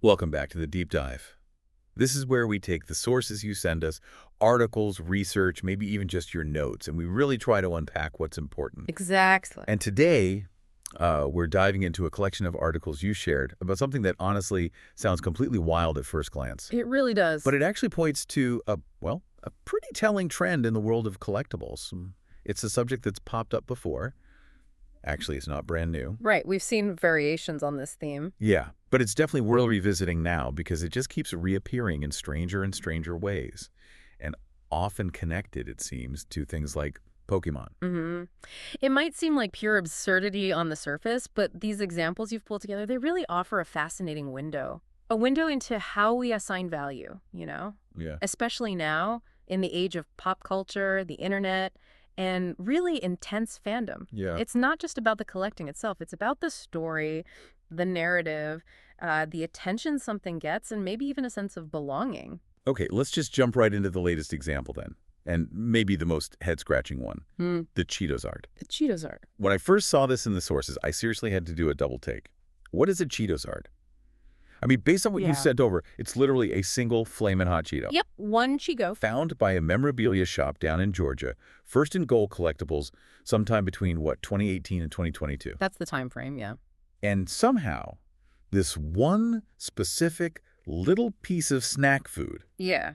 Welcome back to the Deep Dive. This is where we take the sources you send us, articles, research, maybe even just your notes, and we really try to unpack what's important. Exactly. And today, we're diving into a collection of articles you shared about something that honestly sounds completely wild at first glance. It really does. But it actually points to a pretty telling trend in the world of collectibles. It's a subject that's popped up before. Actually, it's not brand new. Right. We've seen variations on this theme. Yeah, but it's definitely worth revisiting now because it just keeps reappearing in stranger and stranger ways, and often connected, it seems, to things like Pokemon. It might seem like pure absurdity on the surface, but these examples you've pulled together, they really offer a fascinating window. A window into how we assign value, Yeah. Especially now, in the age of pop culture, the internet, and really intense fandom. Yeah. It's not just about the collecting itself. It's about the story, the narrative, the attention something gets, and maybe even a sense of belonging. Okay, let's just jump right into the latest example then, and maybe the most head-scratching one, the Cheetozard. The Cheetozard. When I first saw this in the sources, I seriously had to do a double take. What is a Cheetozard? I mean, based on what you sent over, it's literally a single flamin' hot Cheeto. Yep, one Cheeto. Found by a memorabilia shop down in Georgia, first in gold collectibles, sometime between, 2018 and 2022. That's the time frame, yeah. And somehow, this one specific little piece of snack food, Yeah,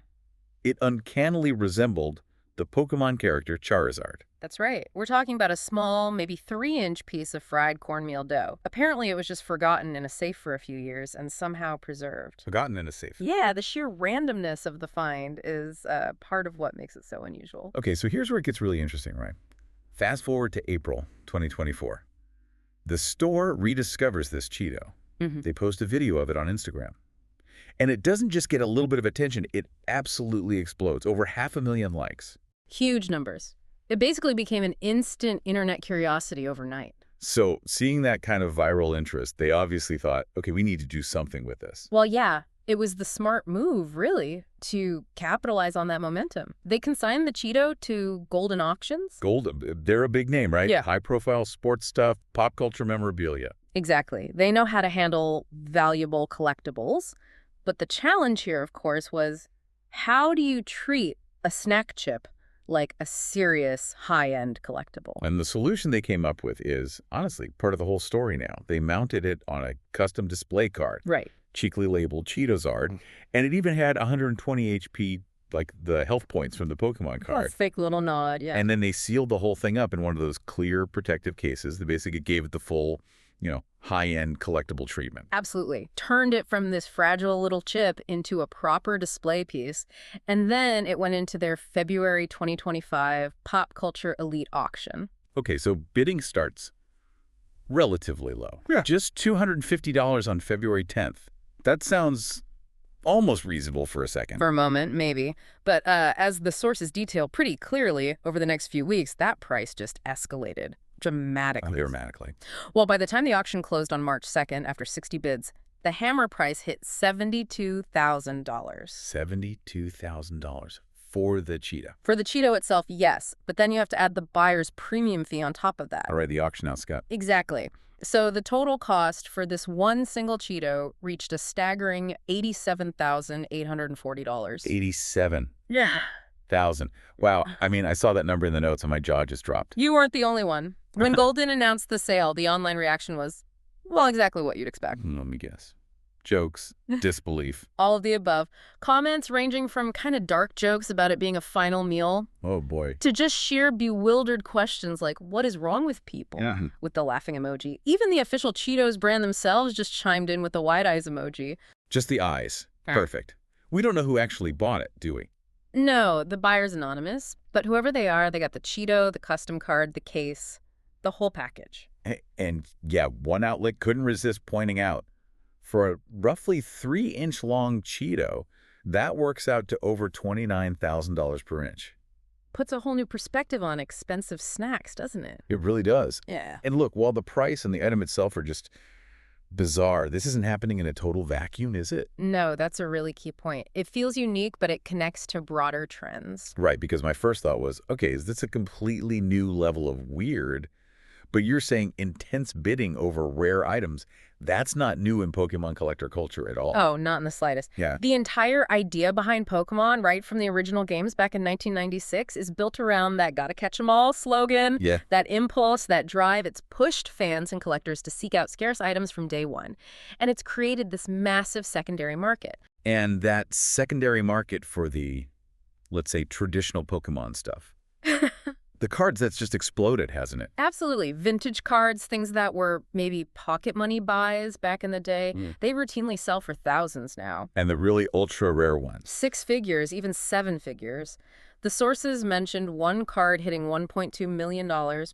it uncannily resembled the Pokemon character Charizard. that's right. We're talking about a small, maybe 3-inch piece of fried cornmeal dough. Apparently, it was just forgotten in a safe for a few years and somehow preserved. Forgotten in a safe. Yeah, the sheer randomness of the find is part of what makes it so unusual. Okay, so here's where it gets really interesting, right? Fast forward to April 2024. The store rediscovers this Cheeto. They post a video of it on Instagram. And it doesn't just get a little bit of attention, it absolutely explodes. Over 500,000 likes. Huge numbers. It basically became an instant internet curiosity overnight. So seeing that kind of viral interest, they obviously thought, okay, we need to do something with this. Well, yeah, it was the smart move, really, to capitalize on that momentum. They consigned the Cheeto to Golden Auctions. Gold, they're a big name, right? Yeah. High-profile sports stuff, pop culture memorabilia. Exactly. They know how to handle valuable collectibles. But the challenge here, of course, was how do you treat a snack chip like a serious high-end collectible? And the solution they came up with is, honestly, part of the whole story now. They mounted it on a custom display card. Right. Cheekily labeled Cheetozard, and it even had 120 HP, like the health points from the Pokemon card. A fake little nod, yeah. And then they sealed the whole thing up in one of those clear protective cases. They basically gave it the full, high-end collectible treatment. Absolutely. Turned it from this fragile little chip into a proper display piece. And then it went into their February 2025 Pop Culture Elite auction. Okay, so bidding starts relatively low. Yeah. Just $250 on February 10th. That sounds almost reasonable for a second. For a moment, maybe. But as the sources detail pretty clearly, over the next few weeks, that price just escalated dramatically. Dramatically. Well, by the time the auction closed on March 2nd, after 60 bids, the hammer price hit $72,000. $72,000 for the Cheetah. For the Cheeto itself, yes. But then you have to add the buyer's premium fee on top of that. All right, the auction house got. Exactly. So the total cost for this one single Cheeto reached a staggering $87,840. 87. Yeah. Thousand. Wow. I mean, I saw that number in the notes and my jaw just dropped. You weren't the only one. When Golden announced the sale, the online reaction was, well, exactly what you'd expect. Let me guess. Jokes, disbelief. All of the above. Comments ranging from kind of dark jokes about it being a final meal Oh, boy. to just sheer bewildered questions like, what is wrong with people? Yeah. With the laughing emoji. Even the official Cheetos brand themselves just chimed in with the wide eyes emoji. Just the eyes. Ah. Perfect. We don't know who actually bought it, do we? No, the buyer's anonymous. But whoever they are, they got the Cheeto, the custom card, the case, the whole package. And yeah, one outlet couldn't resist pointing out, for a roughly 3-inch long Cheeto, that works out to over $29,000 per inch. Puts a whole new perspective on expensive snacks, doesn't it? It really does. Yeah. And look, while the price and the item itself are just bizarre, this isn't happening in a total vacuum, is it? No, that's a really key point. It feels unique, but it connects to broader trends. Right, because my first thought was, okay, is this a completely new level of weird? But you're saying intense bidding over rare items. That's not new in Pokemon collector culture at all. Oh, not in the slightest. Yeah. The entire idea behind Pokemon, right from the original games back in 1996, is built around that gotta catch 'em all slogan, Yeah. that impulse, that drive. It's pushed fans and collectors to seek out scarce items from day one. And it's created this massive secondary market. And that secondary market for the, let's say, traditional Pokemon stuff. The cards, that's just exploded, hasn't it? Absolutely. Vintage cards, things that were maybe pocket money buys back in the day, they routinely sell for thousands now. And the really ultra-rare ones. 6 figures, even 7 figures. The sources mentioned one card hitting $1.2 million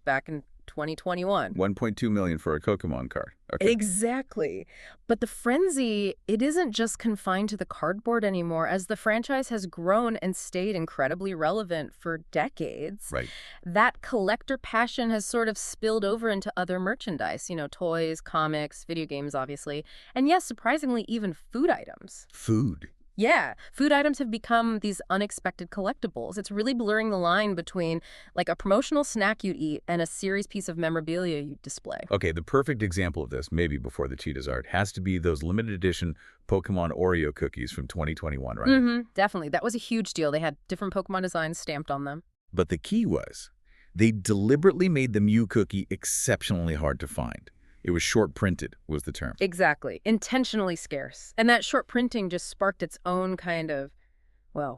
back in 2021. $1.2 million for a Pokemon card. Okay. Exactly. But the frenzy, it isn't just confined to the cardboard anymore, as the franchise has grown and stayed incredibly relevant for decades. Right. That collector passion has sort of spilled over into other merchandise, toys, comics, video games, obviously, and yes, surprisingly, even food items. Food. Yeah, food items have become these unexpected collectibles. It's really blurring the line between like a promotional snack you'd eat and a serious piece of memorabilia you'd display. Okay, the perfect example of this, maybe before the Cheetozard, has to be those limited edition Pokemon Oreo cookies from 2021, right? Definitely. That was a huge deal. They had different Pokemon designs stamped on them. But the key was, they deliberately made the Mew cookie exceptionally hard to find. It was short printed, was the term. Exactly. Intentionally scarce. And that short printing just sparked its own kind of,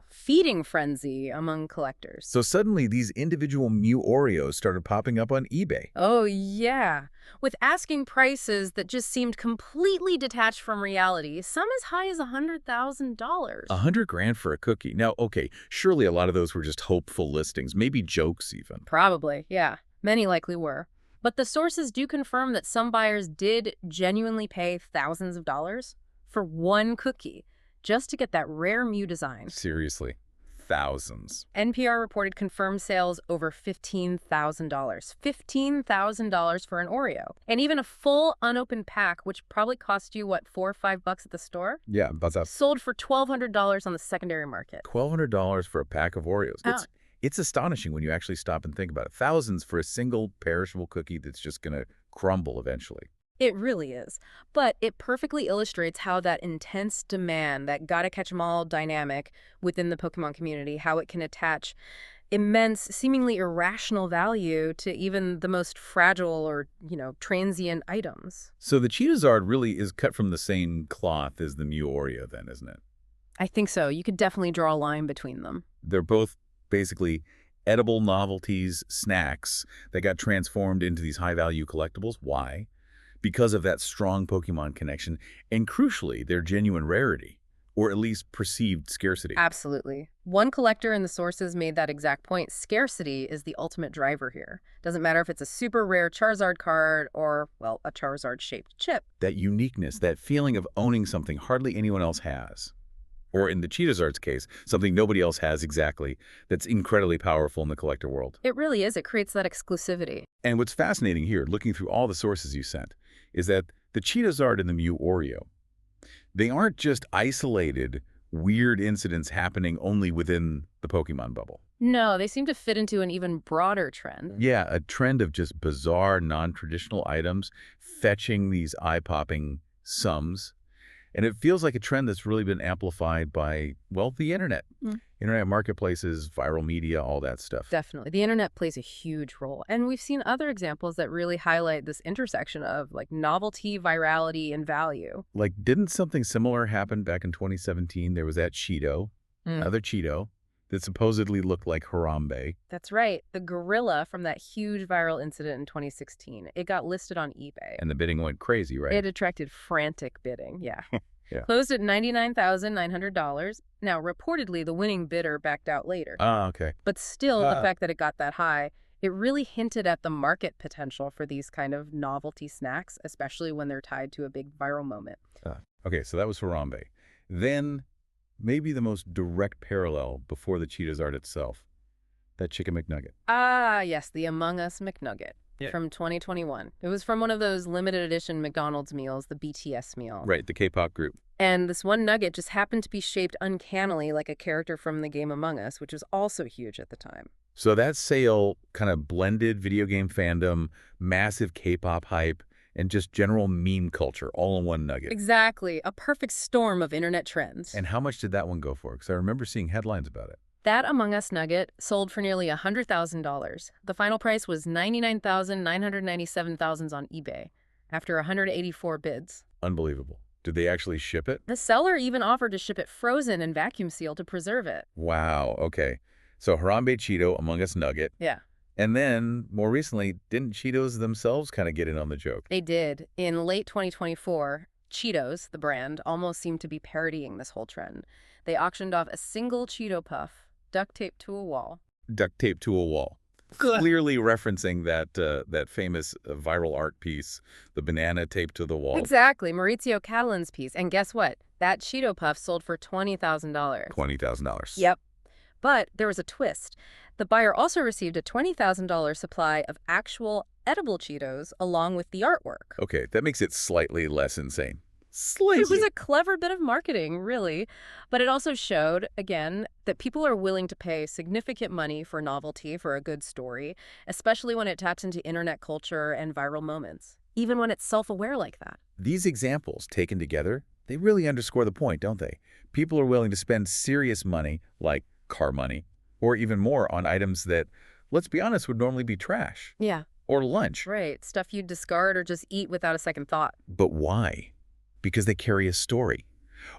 feeding frenzy among collectors. So suddenly these individual Mew Oreos started popping up on eBay. Oh, yeah. With asking prices that just seemed completely detached from reality, some as high as $100,000. $100,000 for a cookie. Now, okay, surely a lot of those were just hopeful listings, maybe jokes even. Probably, yeah. Many likely were. But the sources do confirm that some buyers did genuinely pay thousands of dollars for one cookie just to get that rare Mew design. Seriously, thousands. NPR reported confirmed sales over $15,000. $15,000 for an Oreo. And even a full unopened pack, which probably cost you, $4 or $5 at the store? Yeah, about that. Sold for $1,200 on the secondary market. $1,200 for a pack of Oreos. Oh. It's astonishing when you actually stop and think about it. Thousands for a single perishable cookie that's just going to crumble eventually. It really is. But it perfectly illustrates how that intense demand, that gotta-catch-'em-all dynamic within the Pokemon community, how it can attach immense, seemingly irrational value to even the most fragile or, transient items. So the Cheetozard really is cut from the same cloth as the Mew Oreo then, isn't it? I think so. You could definitely draw a line between them. They're both basically edible novelties, snacks that got transformed into these high-value collectibles. Why? Because of that strong Pokemon connection, and crucially, their genuine rarity, or at least perceived scarcity. Absolutely. One collector in the sources made that exact point. Scarcity is the ultimate driver here. Doesn't matter if it's a super rare Charizard card or, a Charizard-shaped chip. That uniqueness, that feeling of owning something hardly anyone else has. Or in the Cheetozard's case, something nobody else has exactly, that's incredibly powerful in the collector world. It really is. It creates that exclusivity. And what's fascinating here, looking through all the sources you sent, is that the Cheetozard and the Mew Oreo, they aren't just isolated, weird incidents happening only within the Pokemon bubble. No, they seem to fit into an even broader trend. Yeah, a trend of just bizarre, non-traditional items fetching these eye-popping sums. And it feels like a trend that's really been amplified by, the internet. Internet marketplaces, viral media, all that stuff. Definitely. The internet plays a huge role. And we've seen other examples that really highlight this intersection of novelty, virality, and value. Didn't something similar happen back in 2017? There was that Cheeto, another Cheeto, that supposedly looked like Harambe. That's right. The gorilla from that huge viral incident in 2016. It got listed on eBay. And the bidding went crazy, right? It attracted frantic bidding, yeah. Yeah. Closed at $99,900. Now, reportedly, the winning bidder backed out later. Ah, okay. But still, the fact that it got that high, it really hinted at the market potential for these kind of novelty snacks, especially when they're tied to a big viral moment. Okay, so that was Harambe. Then, maybe the most direct parallel before the Cheetozard itself, that Chicken McNugget. Ah, yes, the Among Us McNugget. From 2021. It was from one of those limited edition McDonald's meals, the BTS meal. Right, the K-pop group. And this one nugget just happened to be shaped uncannily like a character from the game Among Us, which was also huge at the time. So that sale kind of blended video game fandom, massive K-pop hype, and just general meme culture all in one nugget. Exactly. A perfect storm of internet trends. And how much did that one go for? Because I remember seeing headlines about it. That Among Us nugget sold for nearly $100,000. The final price was $99,997 on eBay, after 184 bids. Unbelievable. Did they actually ship it? The seller even offered to ship it frozen and vacuum sealed to preserve it. Wow, okay. So Harambe Cheeto, Among Us nugget. Yeah. And then, more recently, didn't Cheetos themselves kind of get in on the joke? They did. In late 2024, Cheetos, the brand, almost seemed to be parodying this whole trend. They auctioned off a single Cheeto puff, duct taped to a wall. Duct tape to a wall. Clearly referencing that famous viral art piece, the banana taped to the wall. Exactly, Maurizio Catalan's piece. And guess what? That Cheeto puff sold for $20,000. $20,000. Yep. But there was a twist. The buyer also received a $20,000 supply of actual edible Cheetos along with the artwork. Okay, that makes it slightly less insane. Slightly. It was a clever bit of marketing, really. But it also showed, again, that people are willing to pay significant money for novelty, for a good story, especially when it taps into internet culture and viral moments, even when it's self-aware like that. These examples, taken together, they really underscore the point, don't they? People are willing to spend serious money, like car money, or even more on items that, let's be honest, would normally be trash. Yeah. Or lunch. Right. Stuff you'd discard or just eat without a second thought. But why? Because they carry a story,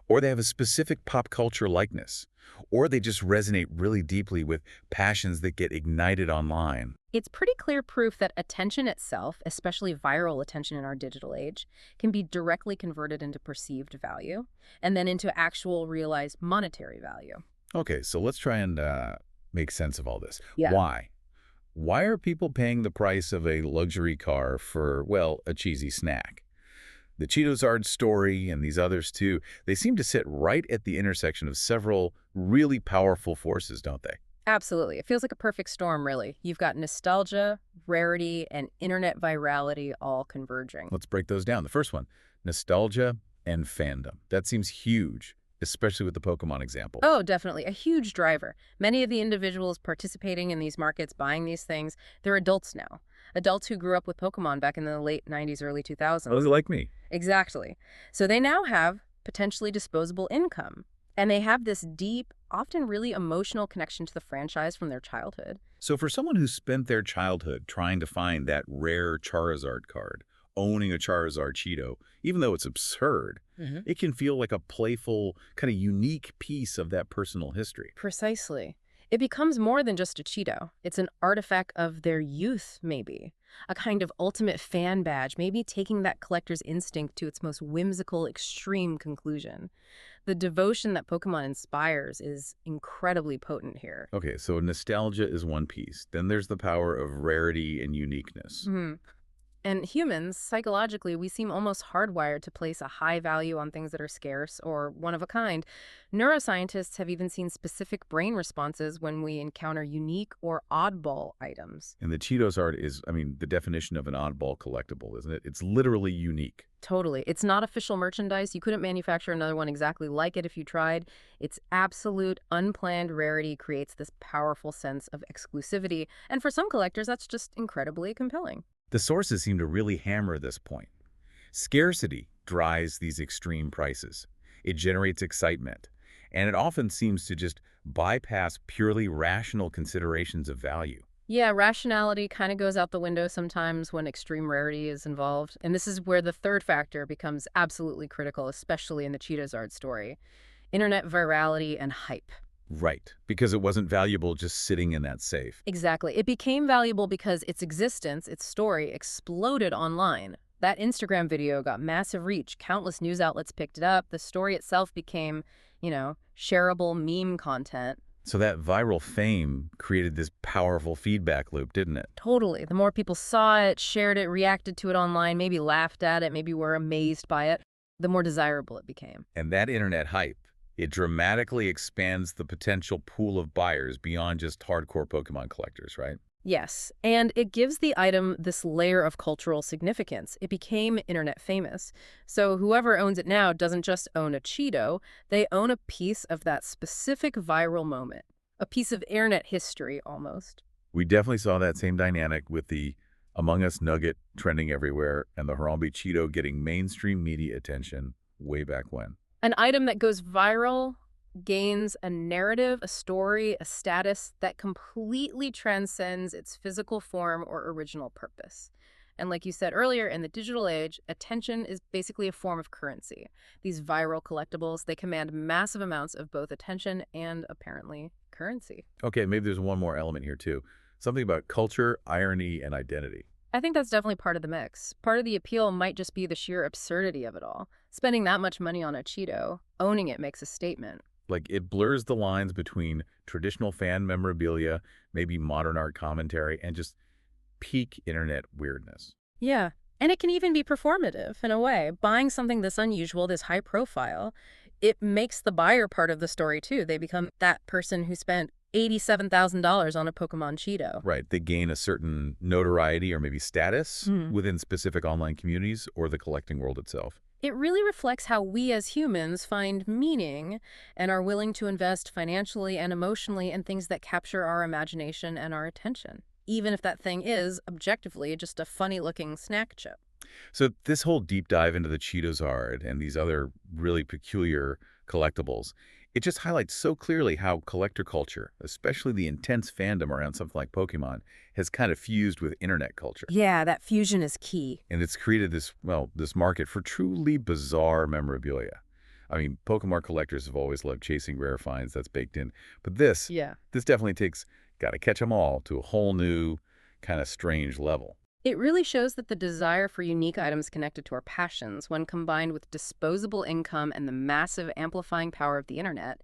or they have a specific pop culture likeness, or they just resonate really deeply with passions that get ignited online. It's pretty clear proof that attention itself, especially viral attention in our digital age, can be directly converted into perceived value and then into actual realized monetary value. Okay, so let's try and make sense of all this. Yeah. Why? Why are people paying the price of a luxury car for, well, a cheesy snack? The Cheetozard story and these others too, they seem to sit right at the intersection of several really powerful forces, don't they? Absolutely. It feels like a perfect storm, really. You've got nostalgia, rarity, and internet virality all converging. Let's break those down. The first one, nostalgia and fandom. That seems huge, especially with the Pokemon example. Oh, definitely. A huge driver. Many of the individuals participating in these markets, buying these things, they're adults now. Adults who grew up with Pokemon back in the late 90s, early 2000s. Oh, like me. Exactly. So they now have potentially disposable income. And they have this deep, often really emotional connection to the franchise from their childhood. So for someone who spent their childhood trying to find that rare Charizard card, owning a Charizard Cheeto, even though it's absurd, it can feel like a playful, kind of unique piece of that personal history. Precisely. It becomes more than just a Cheeto. It's an artifact of their youth, maybe. A kind of ultimate fan badge, maybe taking that collector's instinct to its most whimsical, extreme conclusion. The devotion that Pokemon inspires is incredibly potent here. Okay, so nostalgia is one piece. Then there's the power of rarity and uniqueness. And humans, psychologically, we seem almost hardwired to place a high value on things that are scarce or one of a kind. Neuroscientists have even seen specific brain responses when we encounter unique or oddball items. And the Cheetozard is, the definition of an oddball collectible, isn't it? It's literally unique. Totally. It's not official merchandise. You couldn't manufacture another one exactly like it if you tried. Its absolute, unplanned rarity creates this powerful sense of exclusivity. And for some collectors, that's just incredibly compelling. The sources seem to really hammer this point. Scarcity drives these extreme prices. It generates excitement, and it often seems to just bypass purely rational considerations of value. Yeah, rationality kind of goes out the window sometimes when extreme rarity is involved. And this is where the third factor becomes absolutely critical, especially in the Cheetozard story. Internet virality and hype. Right, because it wasn't valuable just sitting in that safe. Exactly. It became valuable because its existence, its story, exploded online. That Instagram video got massive reach. Countless news outlets picked it up. The story itself became, shareable meme content. So that viral fame created this powerful feedback loop, didn't it? Totally. The more people saw it, shared it, reacted to it online, maybe laughed at it, maybe were amazed by it, the more desirable it became. And that internet hype, it dramatically expands the potential pool of buyers beyond just hardcore Pokemon collectors, right? Yes, and it gives the item this layer of cultural significance. It became internet famous. So whoever owns it now doesn't just own a Cheeto, they own a piece of that specific viral moment, a piece of internet history almost. We definitely saw that same dynamic with the Among Us nugget trending everywhere, and the Harambe Cheeto getting mainstream media attention way back when. An item that goes viral gains a narrative, a story, a status that completely transcends its physical form or original purpose. And like you said earlier, in the digital age, attention is basically a form of currency. These viral collectibles, they command massive amounts of both attention and, apparently, currency. Okay, maybe there's one more element here too. Something about culture, irony, and identity. I think that's definitely part of the mix. Part of the appeal might just be the sheer absurdity of it all. Spending that much money on a Cheeto, owning it makes a statement. Like, it blurs the lines between traditional fan memorabilia, maybe modern art commentary, and just peak internet weirdness. Yeah, and it can even be performative in a way. Buying something this unusual, this high profile, it makes the buyer part of the story too. They become that person who spent $87,000 on a Pokemon Cheeto. Right. They gain a certain notoriety or maybe status within specific online communities or the collecting world itself. It really reflects how we as humans find meaning and are willing to invest financially and emotionally in things that capture our imagination and our attention, even if that thing is, objectively, just a funny-looking snack chip. So this whole deep dive into the Cheetozard and these other really peculiar collectibles, it just highlights so clearly how collector culture, especially the intense fandom around something like Pokemon, has kind of fused with internet culture. Yeah, that fusion is key. And it's created this, well, this market for truly bizarre memorabilia. I mean, Pokemon collectors have always loved chasing rare finds, that's baked in. But this definitely takes gotta catch 'em all to a whole new kind of strange level. It really shows that the desire for unique items connected to our passions, when combined with disposable income and the massive amplifying power of the internet,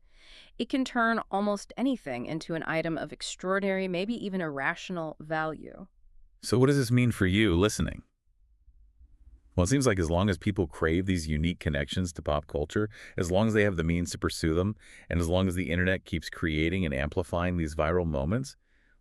it can turn almost anything into an item of extraordinary, maybe even irrational value. So what does this mean for you listening? Well, it seems like as long as people crave these unique connections to pop culture, as long as they have the means to pursue them, and as long as the internet keeps creating and amplifying these viral moments,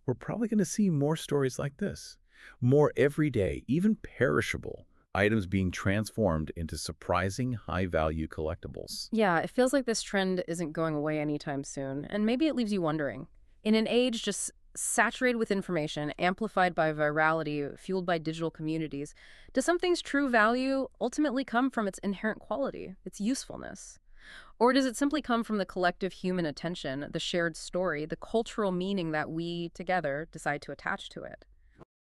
we're probably going to see more stories like this. More everyday, even perishable, items being transformed into surprising high-value collectibles. Yeah, it feels like this trend isn't going away anytime soon, and maybe it leaves you wondering. In an age just saturated with information, amplified by virality, fueled by digital communities, does something's true value ultimately come from its inherent quality, its usefulness? Or does it simply come from the collective human attention, the shared story, the cultural meaning that we, together, decide to attach to it?